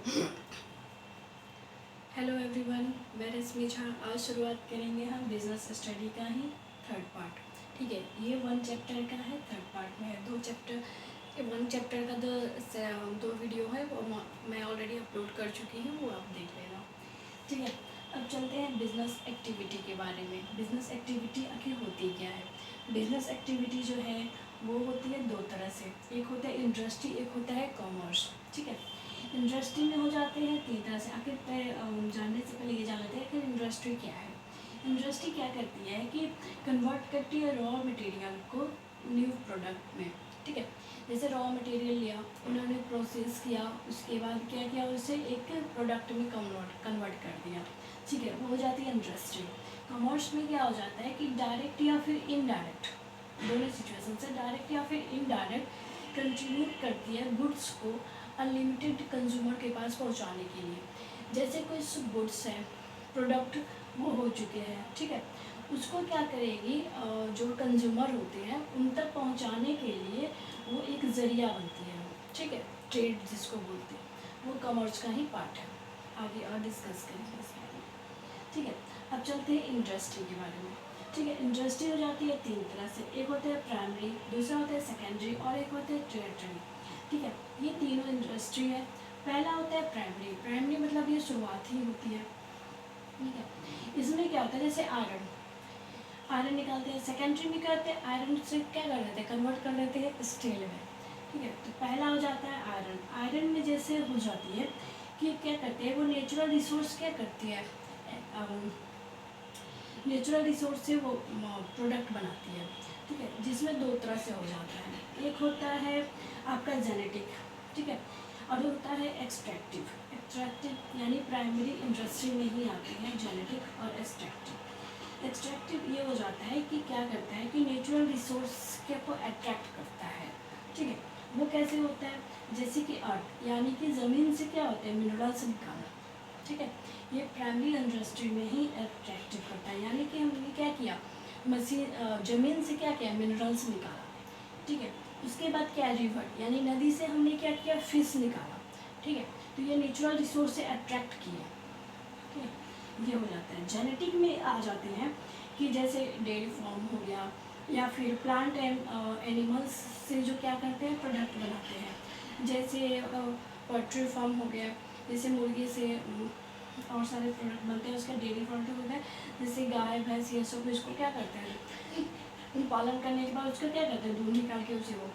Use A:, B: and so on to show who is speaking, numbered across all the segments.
A: Hello everyone, मैं रश्मि झा। आज शुरुआत करेंगे हम बिजनेस स्टडी का ही थर्ड पार्ट। ठीक है, ये 1 चैप्टर का है, थर्ड पार्ट में है 2 चैप्टर। 1 चैप्टर का दो वीडियो है, वो मैं ऑलरेडी अपलोड कर चुकी हूँ, वो आप देख लेना। ठीक है, अब चलते हैं बिजनेस एक्टिविटी के बारे में। बिजनेस एक्टिविटी आखिर होती क्या है? बिजनेस एक्टिविटी जो है वो होती है 2 तरह से, एक होता है इंडस्ट्री, एक होता है कॉमर्स। ठीक है, इंडस्ट्री में हो जाते हैं 3 तरह से। आखिर जानने से पहले ये जान लेते हैं कि इंडस्ट्री क्या है। इंडस्ट्री क्या करती है कि कन्वर्ट करती है रॉ मटेरियल को न्यू प्रोडक्ट में। ठीक है, जैसे रॉ मटेरियल लिया, उन्होंने प्रोसेस किया, उसके बाद क्या किया, उसे एक प्रोडक्ट में कन्वर्ट कर दिया। ठीक है, वो हो जाती है इंडस्ट्री। कॉमर्स में क्या हो जाता है कि डायरेक्ट या फिर इनडायरेक्ट, दोनों सिचुएशन से डायरेक्ट या फिर इनडायरेक्ट कंट्रीब्यूट करती है गुड्स को अनलिमिटेड कंज्यूमर के पास पहुंचाने के लिए। जैसे कुछ गुड्स हैं, प्रोडक्ट वो हो चुके हैं, ठीक है, उसको क्या करेगी, जो कंज्यूमर होते हैं उन तक पहुंचाने के लिए वो एक ज़रिया बनती है। ठीक है, ट्रेड जिसको बोलते हैं, वो कॉमर्स का ही पार्ट है। आगे और डिस्कस करेंगे इस बारे में। ठीक है, अब चलते हैं इंडस्ट्री के बारे में। ठीक है, इंडस्ट्री हो जाती है 3 तरह से, एक होता है प्राइमरी, दूसरा होता है सेकेंडरी और एक होता है टर्टियरी। ठीक है, ये तीनों इंडस्ट्री है। पहला होता है प्राइमरी। प्राइमरी मतलब ये शुरुआत ही होती है। ठीक है, इसमें क्या होता है, जैसे आयरन निकालते हैं। सेकेंडरी में क्या होता है, आयरन से क्या कर देते हैं, कन्वर्ट कर देते हैं स्टील में। ठीक है, तो पहला हो जाता है आयरन। आयरन में जैसे हो जाती है कि क्या करते हैं, वो नेचुरल रिसोर्स क्या करती है, नेचुरल रिसोर्स से वो प्रोडक्ट बनाती है। ठीक है, जिसमें 2 तरह से हो जाता है, एक होता है आपका जेनेटिक, ठीक है, और होता है एक्सट्रैक्टिव। एक्सट्रैक्टिव यानी प्राइमरी इंडस्ट्री में ही आते हैं जेनेटिक और एक्सट्रैक्टिव। एक्सट्रैक्टिव ये हो जाता है कि क्या करता है कि नेचुरल रिसोर्स के को अट्रैक्ट करता है। ठीक है, वो कैसे होता है, जैसे कि अर्थ यानी कि ज़मीन से क्या होता है, मिनरल्स निकालना। ठीक है, ये प्राइमरी इंडस्ट्री में ही अट्रैक्टिव करता है, यानी कि हमने क्या किया, मशीन ज़मीन से क्या किया, मिनरल्स निकाला। ठीक है, उसके बाद क्या है, रिवर यानी नदी से हमने क्या किया, फिश निकाला। ठीक है, तो ये नेचुरल रिसोर्स से अट्रैक्ट किया। ठीक है, ये हो जाता है। जेनेटिक में आ जाते हैं कि जैसे डेयरी फार्म हो गया या फिर प्लांट एंड एनिमल्स से जो क्या करते हैं, प्रोडक्ट बनाते हैं। जैसे पोल्ट्री फार्म हो गया, जैसे मुर्गी से और सारे प्रोडक्ट बनते हैं, उसका डेयरी प्रोडक्ट होता है। जैसे गाय भैंस ये सब, इसको क्या करते हैं, पालन करने के बाद उसका क्या करते हैं, दूध निकाल के उसे वो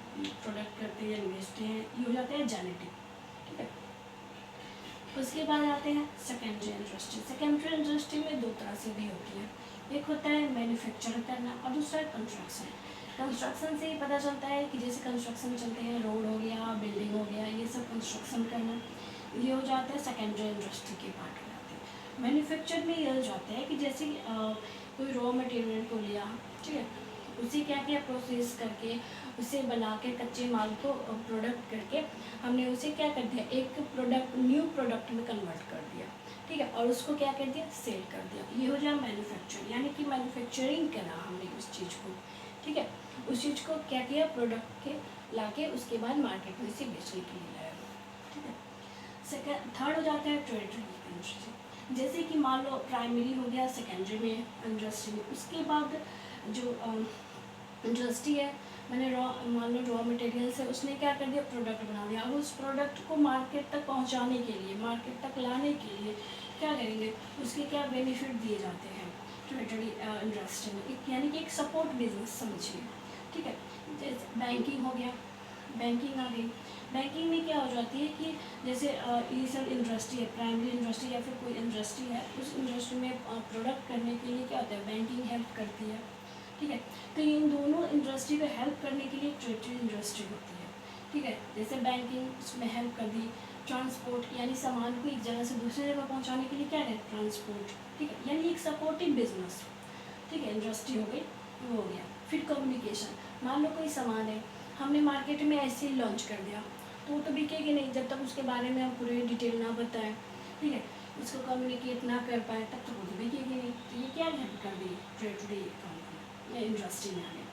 A: प्रोडक्ट करते हैं या बेचते हैं। ये हो जाता है जेनेटिक। ठीक है, उसके बाद आते हैं सेकेंडरी इंडस्ट्री। सेकेंडरी इंडस्ट्री में 2 तरह से भी होती है, एक होता है मैन्युफैक्चर करना और दूसरा है कंस्ट्रक्शन। कंस्ट्रक्शन से ही पता चलता है कि जैसे कंस्ट्रक्शन चलते हैं, रोड हो गया, बिल्डिंग हो गया, ये सब कंस्ट्रक्शन करना, ये हो जाता है सेकेंडरी इंडस्ट्री के पार्ट हो जाते हैं। मैन्युफैक्चर में ये हो जाता है कि जैसे कोई रॉ मटेरियल को लिया, ठीक है, उसे क्या किया, प्रोसेस करके उसे बना के कच्चे माल को प्रोडक्ट करके हमने उसे क्या कर दिया, एक प्रोडक्ट न्यू प्रोडक्ट में कन्वर्ट कर दिया। ठीक है, और उसको क्या कर दिया, सेल कर दिया। ये हो जाए मैन्युफैक्चर, यानी कि मैन्युफैक्चरिंग करा हमने उस चीज़ को। ठीक है, उस चीज़ को क्या किया, प्रोडक्ट के लाके उसके बाद मार्केट में इसे बेचने के लिए लाया। ठीक है, सेकेंड थर्ड हो जाता है टर्टियरी इंडस्ट्री। जैसे कि मान लो प्राइमरी हो गया, सेकेंडरी में इंडस्ट्री में, उसके बाद जो इंडस्ट्री है, मैंने मान लो रॉ मटेरियल से उसने क्या कर दिया, प्रोडक्ट बना दिया। अब उस प्रोडक्ट को मार्केट तक पहुंचाने के लिए, मार्केट तक लाने के लिए क्या करेंगे, उसके क्या बेनिफिट दिए जाते हैं टर्टियरी इंडस्ट्री में, यानी कि एक सपोर्ट बिजनेस समझिए। ठीक है, जैसे बैंकिंग हो गया, बैंकिंग आ गई। बैंकिंग में क्या हो जाती है कि जैसे ये सब इंडस्ट्री है, प्राइमरी इंडस्ट्री या फिर कोई इंडस्ट्री है, उस इंडस्ट्री में प्रोडक्ट करने के लिए क्या होता है, बैंकिंग हेल्प करती है। ठीक है, तो इन दोनों इंडस्ट्री को हेल्प करने के लिए टर्टियरी इंडस्ट्री होती है। ठीक है, जैसे बैंकिंग उसमें हेल्प कर दी, ट्रांसपोर्ट यानी सामान को एक जगह से दूसरी जगह पहुंचाने के लिए क्या है, ट्रांसपोर्ट। ठीक है, यानी एक सपोर्टिव बिजनेस। ठीक है, इंडस्ट्री हो गई, वो हो गया। फिर कम्युनिकेशन, मान लो कोई सामान है, हमने मार्केट में ऐसे ही लॉन्च कर दिया, तो वो तो बिकेगी नहीं जब तक उसके बारे में हम पूरी डिटेल ना बताएं। ठीक है, उसको कम्युनिकेट ना कर पाए तब तक वो तो बिकेगी नहीं। तो ये क्या हेल्प कर दी, टर्टियरी इंडस्ट्री में आ गई।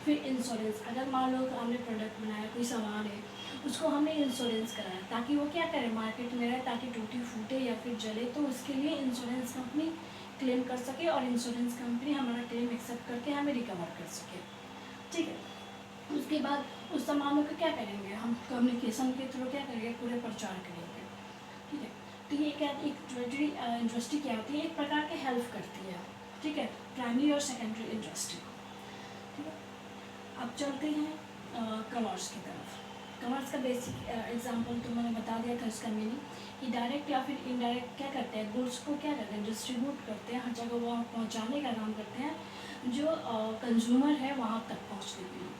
A: फिर इंश्योरेंस, अगर मान लो हमने प्रोडक्ट बनाया, कोई सामान है, उसको हमने इंश्योरेंस कराया ताकि वो क्या करे, मार्केट में रहे, ताकि टूटी फूटे या फिर जले तो उसके लिए इंश्योरेंस कंपनी क्लेम कर सके और इंश्योरेंस कंपनी हमारा क्लेम एक्सेप्ट करके हमें रिकवर कर सके। ठीक है, उसके बाद उस सामानों को क्या करेंगे, हम कम्युनिकेशन के थ्रू क्या करेंगे, पूरे प्रचार करेंगे। ठीक है, तो ये क्या, एक ज्वेलरी इंडस्ट्री क्या होती है, एक प्रकार के हेल्प करती है। ठीक है, प्राइमरी और सेकेंडरी इंडस्ट्री। ठीक है, अब चलते हैं कॉमर्स की तरफ। कॉमर्स का बेसिक एग्जांपल तो मैंने बता दिया था इसका मीनिंग, कि डायरेक्ट या फिर इनडायरेक्ट क्या करते हैं, गुड्स को क्या करते हैं, डिस्ट्रीब्यूट करते हैं, हर जगह वहाँ पहुँचाने का काम करते हैं जो कंज्यूमर है वहाँ तक पहुँचने के लिए।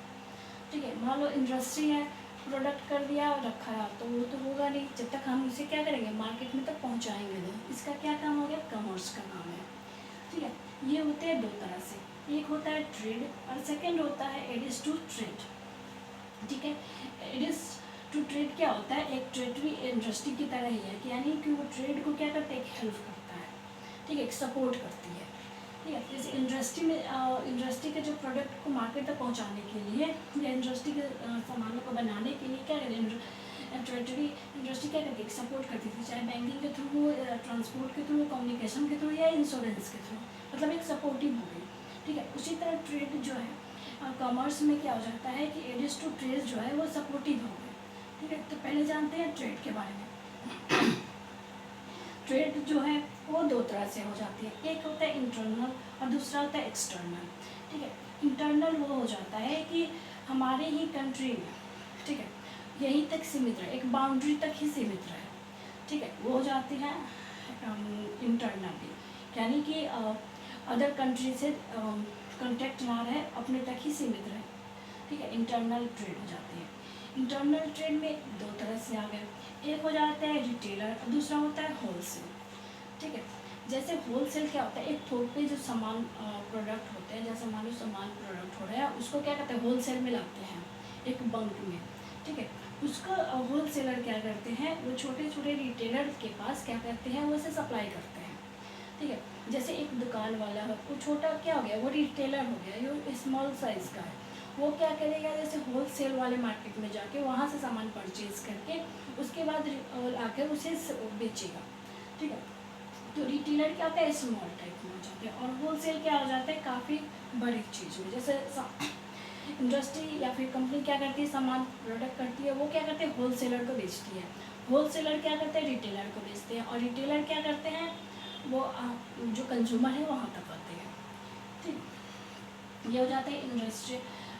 A: ठीक है, मान लो इंडस्ट्री है, प्रोडक्ट कर दिया और रखा रहा तो वो तो होगा नहीं, जब तक हम उसे क्या करेंगे, मार्केट में तक पहुँचाएंगे नहीं। इसका क्या काम हो गया, कॉमर्स का काम है। ठीक है, ये होते हैं दो तरह से, एक होता है ट्रेड और सेकंड होता है एडिस टू ट्रेड। ठीक है, एडिस टू ट्रेड क्या होता है, एक ट्रेडरी इंडस्ट्री की तरह ही है, कि यानी कि वो ट्रेड को क्या करता है, एक हेल्प करता है। ठीक है, एक सपोर्ट करती है। ठीक है, इस इंडस्ट्री में इंडस्ट्री के जो प्रोडक्ट को मार्केट तक पहुंचाने के लिए या इंडस्ट्री के सामानों को बनाने के लिए क्या करें, ट्रेडरी इंडस्ट्री क्या करती है, सपोर्ट करती थी, चाहे बैंकिंग के थ्रू हो, ट्रांसपोर्ट के थ्रू, कम्युनिकेशन के थ्रू या इंश्योरेंस के थ्रू, मतलब एक सपोर्टिव हो गई। ठीक है, उसी तरह ट्रेड जो है कॉमर्स में क्या हो जाता है कि एडिस टू ट्रेड जो है वो सपोर्टिव हो गए। ठीक है, तो पहले जानते हैं ट्रेड के बारे में। ट्रेड जो है वो दो तरह से हो जाती है, एक होता है इंटरनल और दूसरा होता है एक्सटर्नल। ठीक है, इंटरनल वो हो जाता है कि हमारे ही कंट्री में, ठीक है, यहीं तक सीमित रहे, एक बाउंड्री तक ही सीमित रहे। ठीक है, वो हो जाती है इंटरनली, यानी कि अदर कंट्री से कॉन्टेक्ट ना रहे, अपने तक ही सीमित रहे। ठीक है, इंटरनल ट्रेड हो जाती है। इंटरनल ट्रेड में दो तरह से आ गए, एक हो जाता है रिटेलर और दूसरा होता है होलसेल। ठीक है, जैसे होलसेल क्या होता है, एक थोक पे जो सामान प्रोडक्ट होते हैं, जैसे मान लो सामान प्रोडक्ट हो रहा है, उसको क्या कहते हैं, होलसेल में लाते हैं एक बल्क में। ठीक है, उसको होलसेलर क्या करते हैं, वो छोटे छोटे रिटेलर के पास क्या करते हैं, वो उसे सप्लाई करते हैं। ठीक है, जैसे एक दुकान वाला है, वो छोटा क्या हो गया, वो रिटेलर हो गया, जो स्मॉल साइज़ का है, वो क्या करेगा, जैसे होलसेल वाले मार्केट में जाके वहाँ से सामान परचेज करके उसके बाद आकर उसे बेचेगा। ठीक है, तो रिटेलर क्या होता है, स्मॉल टाइप में हो जाते हैं, और होलसेल क्या हो जाता है, काफ़ी बड़ी चीज़ में, जैसे इंडस्ट्री या फिर कंपनी क्या करती है, सामान प्रोडक्ट करती है, वो क्या करते हैं, होलसेलर को बेचती है, होलसेलर क्या करते हैं, रिटेलर को बेचते हैं, और रिटेलर क्या करते हैं, वो जो कंज्यूमर है वहाँ तक आते हैं। ठीक, ये हो जाता है इंडस्ट्री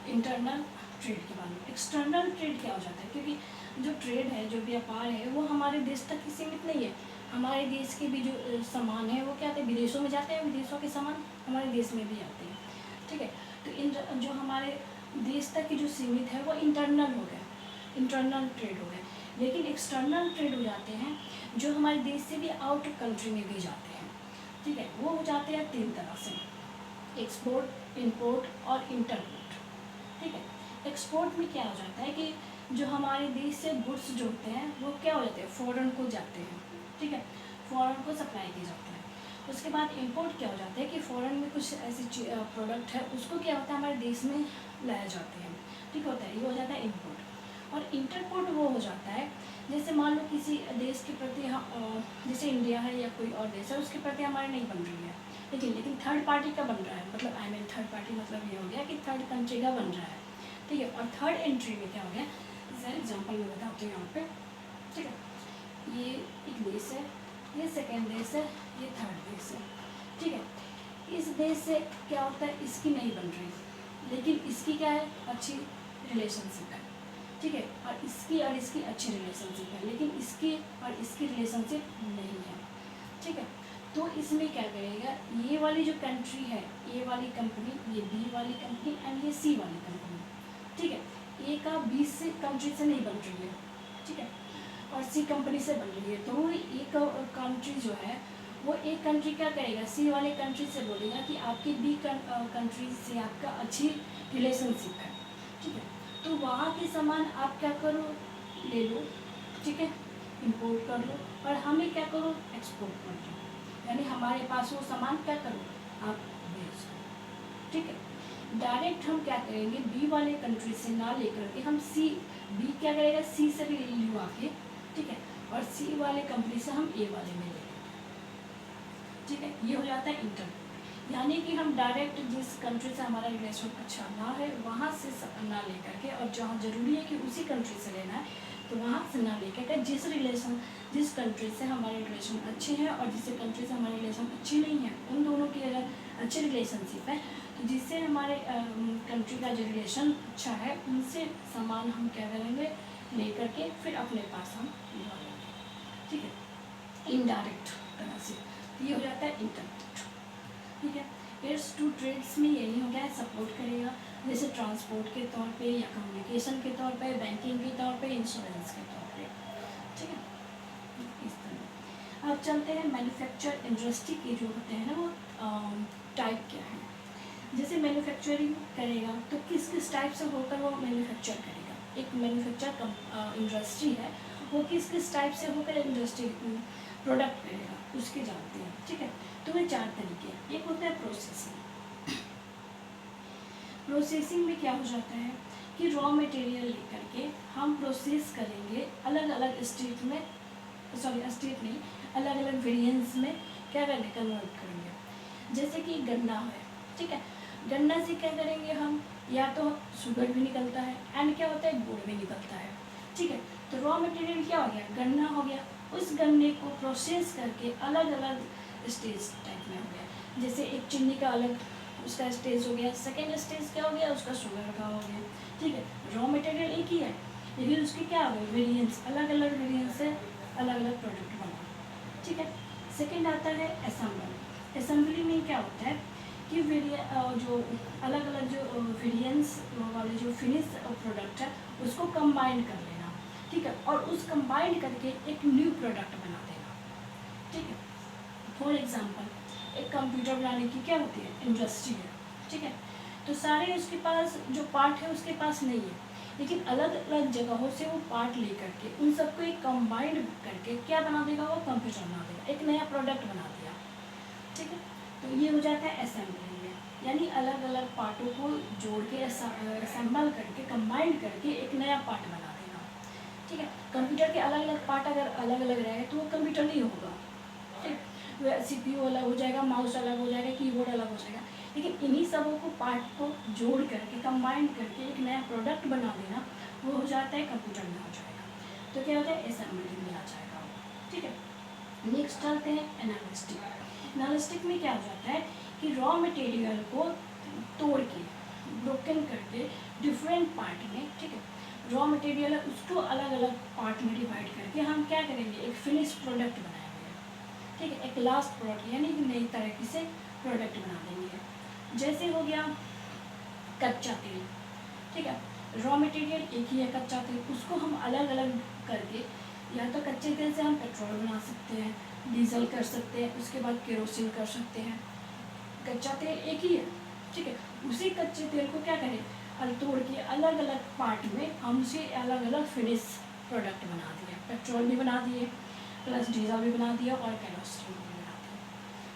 A: इंटरनल ट्रेड के बारे में। एक्सटर्नल ट्रेड क्या हो जाता है, क्योंकि जो ट्रेड है, जो व्यापार है, वो हमारे देश तक ही सीमित नहीं है, हमारे देश के भी जो सामान है वो क्या होते हैं, विदेशों में जाते हैं, विदेशों के सामान हमारे देश में भी आते हैं। ठीक है, तो इन जो हमारे देश तक की जो सीमित है वो इंटरनल हो गया, इंटरनल ट्रेड हो गया। लेकिन एक्सटर्नल ट्रेड हो जाते हैं जो हमारे देश से भी आउट कंट्री में भी जाते हैं। ठीक है, वो हो जाते हैं तीन तरह से, एक्सपोर्ट, इंपोर्ट और इंटरपोर्ट। ठीक है, एक्सपोर्ट में क्या हो जाता है कि जो हमारे देश से गुड्स जो होते हैं वो क्या हो जाते हैं, फॉरेन को जाते हैं। ठीक है, फॉरेन को सप्लाई किए जाते हैं। उसके बाद इंपोर्ट क्या हो जाता है कि फॉरेन में कुछ ऐसी प्रोडक्ट है, उसको क्या होता है, हमारे देश में लाया जाते हैं। ठीक होता है, ये हो जाता है इंपोर्ट। और इंटरपोर्ट वो हो जाता है, जैसे मान लो किसी देश के प्रति जैसे इंडिया है या कोई और देश है, उसके प्रति हमारी नहीं बन रही है, लेकिन थर्ड पार्टी का बन रहा है, मतलब आई मीन थर्ड पार्टी मतलब ये हो गया कि थर्ड कंट्री का बन रहा है। ठीक है, और थर्ड एंट्री में क्या हो गया, जैसे एग्जाम्पल मैं बताती हूँ यहाँ पे। ठीक है, ये एक देश है, ये सेकेंड देश है, ये थर्ड देश है। ठीक है, इस देश से क्या होता है, इसकी नहीं बन रही, लेकिन इसकी क्या है, अच्छी रिलेशनशिप है। ठीक है, और इसकी अच्छी रिलेशनशिप है, लेकिन इसकी और इसकी रिलेशनशिप नहीं है। ठीक है, तो इसमें क्या करेगा, ये वाली जो कंट्री है, ए वाली कंपनी, ये बी वाली कंपनी एंड ये सी वाली कंपनी। ठीक है, ए का बी से कंट्री से नहीं बन रही है, ठीक है, और सी कंपनी से बन रही है, तो वो एक कंट्री जो है वो एक कंट्री क्या करेगा, सी वाले कंट्री से बोलेगा कि आपकी बी कंट्री से आपका अच्छी रिलेशनशिप है। ठीक है, तो वहाँ के सामान आप क्या करो, ले लो। ठीक है, इंपोर्ट कर लो, और हमें क्या करो, एक्सपोर्ट कर लो, यानी हमारे पास वो सामान क्या करो, आप भेज दो। ठीक है, डायरेक्ट हम क्या करेंगे, बी वाले कंट्री से ना लेकर के हम सी, बी क्या करेगा सी से लिया के, ठीक है, और सी वाले कंपनी से हम ए वाले में ले लेंगे, ठीक है। ये हो जाता है इंटर, यानी कि हम डायरेक्ट जिस कंट्री से हमारा रिलेशन अच्छा ना है वहाँ से ना लेकर के, और जहाँ ज़रूरी है कि उसी कंट्री से लेना है तो वहाँ से ना लेकर के जिस कंट्री से हमारे रिलेशन अच्छे हैं और जिस कंट्री से हमारे रिलेशन अच्छे नहीं हैं, उन दोनों की अगर अच्छे रिलेशनशिप है तो जिससे हमारे कंट्री का जो रिलेशन अच्छा है उनसे सामान हम क्या करेंगे लेकर के फिर अपने पास हम लगा लेंगे, ठीक है, इनडायरेक्ट तरह से। ये हो जाता है इंटरनेट, ठीक है। इट्स टू ट्रेड्स में यही हो गया है, सपोर्ट करेगा, जैसे ट्रांसपोर्ट के तौर पे या कम्युनिकेशन के तौर पे, बैंकिंग के तौर पे, इंश्योरेंस के तौर पे, ठीक है, इस तरह। अब चलते हैं मैन्युफैक्चर इंडस्ट्री के जो होते हैं ना वो टाइप क्या है। जैसे मैन्युफैक्चरिंग करेगा तो किस किस टाइप से होकर वो मैन्युफैक्चर करेगा, एक मैन्युफैक्चर इंडस्ट्री है वो किस किस टाइप से होकर इंडस्ट्री प्रोडक्ट करेगा उसके जानते हैं, ठीक है। तो वे 4 तरीके हैं। एक होता है प्रोसेसिंग। प्रोसेसिंग में क्या हो जाता है कि रॉ मटेरियल लेकर के हम प्रोसेस करेंगे अलग अलग स्टेट में, स्टेट नहीं, अलग अलग वेरिएंट्स में क्या करेंगे, कन्वर्ट करेंगे। जैसे कि गन्ना है, ठीक है, गन्ना से क्या करेंगे हम, या तो शुगर भी निकलता है एंड क्या होता है गुड़ भी निकलता है, ठीक है। तो रॉ मटेरियल क्या हो गया, गन्ना हो गया, उस गन्ने को प्रोसेस करके अलग अलग स्टेज टाइप में हो गया। जैसे एक चीनी का अलग उसका स्टेज हो गया, सेकेंड स्टेज क्या हो गया उसका शुगर का हो गया, ठीक है। रॉ मटेरियल एक ही है लेकिन उसके क्या हो गए वेरिएंट्स, अलग अलग वेरिएंट्स से अलग अलग प्रोडक्ट बना, ठीक है। सेकेंड आता है असेंबली। असेंबली में क्या होता है कि जो अलग अलग जो वेरिएंट्स वाले जो फिनिश प्रोडक्ट है उसको कंबाइन कर लेना, ठीक है, और उस कंबाइन करके एक न्यू प्रोडक्ट बना देना, ठीक है। फॉर एग्जांपल एक कंप्यूटर बनाने की क्या होती है इंडस्ट्री है, ठीक है, तो सारे उसके पास जो पार्ट है उसके पास नहीं है, लेकिन अलग अलग जगहों से वो पार्ट ले करके उन सबको एक कंबाइंड करके क्या बना देगा, वो कंप्यूटर बना देगा, एक नया प्रोडक्ट बना दिया, ठीक है। तो ये हो जाता है असेंबली में, यानी अलग अलग पार्टों को जोड़ के असेंबल करके कंबाइंड करके एक नया पार्ट बना देना, ठीक है। कंप्यूटर के अलग अलग पार्ट अगर अलग अलग रहे तो वो कंप्यूटर नहीं होगा, ठीक, CPU अलग हो जाएगा, माउस अलग हो जाएगा, कीबोर्ड अलग हो जाएगा, लेकिन इन्हीं सबों को पार्ट को जोड़ करके कंबाइन करके एक नया प्रोडक्ट बना देना वो हो जाता है कंप्यूटर में हो जाएगा, तो क्या होता है असेंबली में आ जाएगा, ठीक है। नेक्स्ट चलते हैं एनालिस्टिक। एनालिस्टिक में क्या हो जाता है कि रॉ मटेरियल को तोड़ के ब्रोकन करके डिफरेंट पार्ट में, ठीक है, रॉ मटेरियल है उसको अलग अलग पार्ट में डिवाइड करके हम क्या करेंगे एक फिनिश प्रोडक्ट बनाएंगे, ठीक है, एक लास्ट प्रोडक्ट यानी कि नई तरीके से प्रोडक्ट बना देंगे। जैसे हो गया कच्चा तेल, ठीक है, रॉ मटेरियल एक ही है कच्चा तेल, उसको हम अलग अलग करके या तो कच्चे तेल से हम पेट्रोल बना सकते हैं, डीजल कर सकते हैं, उसके बाद केरोसिन कर सकते हैं। कच्चा तेल एक ही है, ठीक है, उसी कच्चे तेल को क्या करें तोड़ के अलग अलग पार्ट में हम उसे अलग अलग फिनिश प्रोडक्ट बना दिया, पेट्रोल भी बना दिए प्लस डीजल भी बना दिया और केरोसिन भी बना दिया,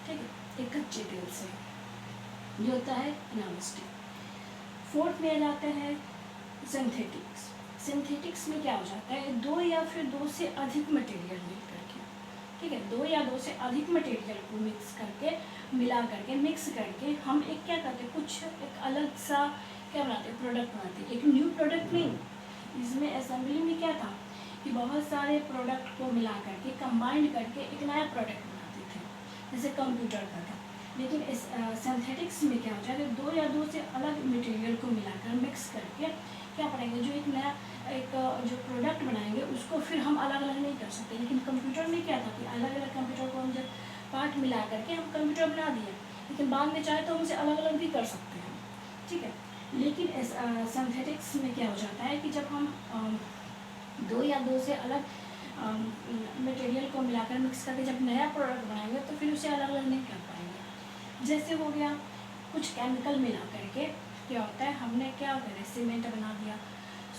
A: ठीक है, एक कच्चे तेल से। ये होता है एनालिस्टिक। फोर्थ में आ जाता है सिंथेटिक्स। सिंथेटिक्स में क्या हो जाता है दो या फिर दो से अधिक मटेरियल मिल करके, ठीक है, दो या दो से अधिक मटेरियल को मिक्स करके मिला करके मिक्स करके हम एक क्या करते हैं कुछ एक अलग सा क्या बनाते हैं प्रोडक्ट बनाते हैं, एक न्यू प्रोडक्ट नहीं। इसमें असेंबली में क्या था कि बहुत सारे प्रोडक्ट को मिला करके कंबाइंड करके एक नया प्रोडक्ट बनाते थे, जैसे कंप्यूटर का था। लेकिन इस सिंथेटिक्स में क्या हो जाएगा दो या दो से अलग मटेरियल को मिलाकर मिक्स करके क्या पड़ेंगे जो एक नया एक जो प्रोडक्ट बनाएंगे उसको फिर हम अलग अलग नहीं कर सकते। लेकिन कंप्यूटर में क्या था कि अलग अलग कंप्यूटर को हम जब पार्ट मिला करके हम कंप्यूटर बना दिए, लेकिन बाद में चाहे तो हम उसे अलग अलग भी कर सकते हैं, ठीक है। लेकिन इस सिंथेटिक्स में क्या हो जाता है कि जब हम दो या दो से अलग मटेरियल को मिलाकर मिक्स करके जब नया प्रोडक्ट बनाएंगे तो फिर उसे अलग अलग नहीं कर पाएंगे। जैसे हो गया कुछ केमिकल मिला करके क्या होता है हमने क्या करें सीमेंट बना दिया,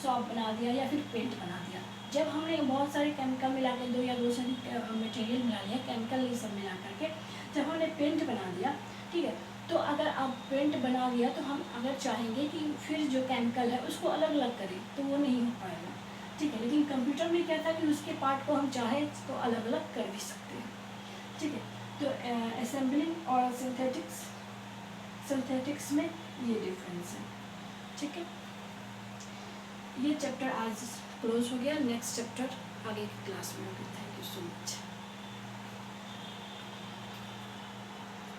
A: सॉप बना दिया या फिर पेंट बना दिया। जब हमने बहुत सारे केमिकल मिला के दो या दो से मटेरियल मिला लिया केमिकल ये सब मिला करके जब हमने पेंट बना दिया, ठीक है, तो अगर आप पेंट बना दिया तो हम अगर चाहेंगे कि फिर जो केमिकल है उसको अलग अलग करें तो वो नहीं हो पाएगा, ठीक है। लेकिन कंप्यूटर में क्या था कि उसके पार्ट को हम चाहे तो अलग अलग कर भी सकते हैं, ठीक है। तो असेंबलिंग और सिंथेटिक्स में ये डिफरेंस है, ठीक है। ये चैप्टर आज क्लोज हो गया, नेक्स्ट चैप्टर आगे की क्लास में होगी। Thank you so much.